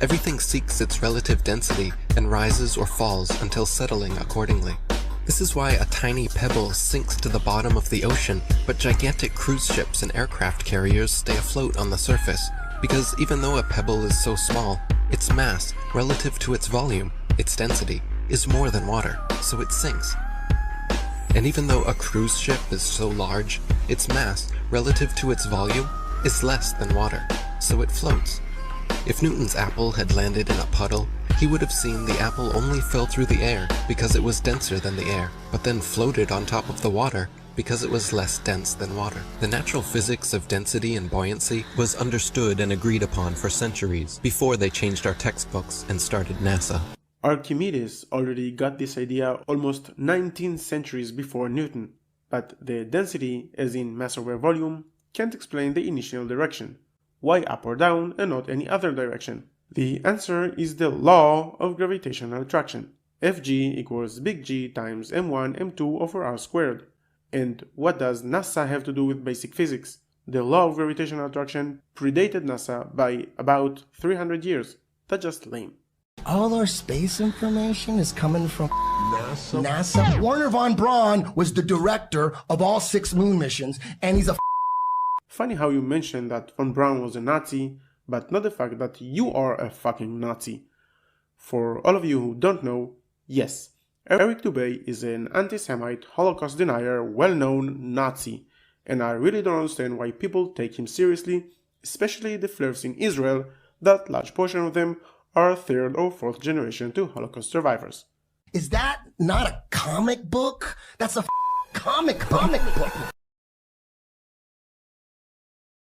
Everything seeks its relative density and rises or falls until settling accordingly. This is why a tiny pebble sinks to the bottom of the ocean, but gigantic cruise ships and aircraft carriers stay afloat on the surface, because even though a pebble is so small, its mass, relative to its volume, its density, is more than water, so it sinks. And even though a cruise ship is so large, its mass, relative to its volume, is less than water, so it floats. If Newton's apple had landed in a puddle, he would have seen the apple only fell through the air because it was denser than the air, but then floated on top of the water because it was less dense than water. The natural physics of density and buoyancy was understood and agreed upon for centuries before they changed our textbooks and started NASA. Archimedes already got this idea almost 19 centuries before Newton, but the density, as in mass over volume, can't explain the initial direction. Why up or down and not any other direction? The answer is the law of gravitational attraction. Fg equals big G times m1 m2 over r squared. And what does NASA have to do with basic physics? The law of gravitational attraction predated NASA by about 300 years. That's just lame. All our space information is coming from NASA. Wernher von Braun was the director of all 6 moon missions, and he's a Funny how you mentioned that von Braun was a Nazi, but not the fact that you are a fucking Nazi. For all of you who don't know, yes, Eric Dubay is an anti-Semite, Holocaust denier, well-known Nazi, and I really don't understand why people take him seriously, especially the flares in Israel, that large portion of them are 3rd or 4th generation to Holocaust survivors. Is that not a comic book? That's a comic book.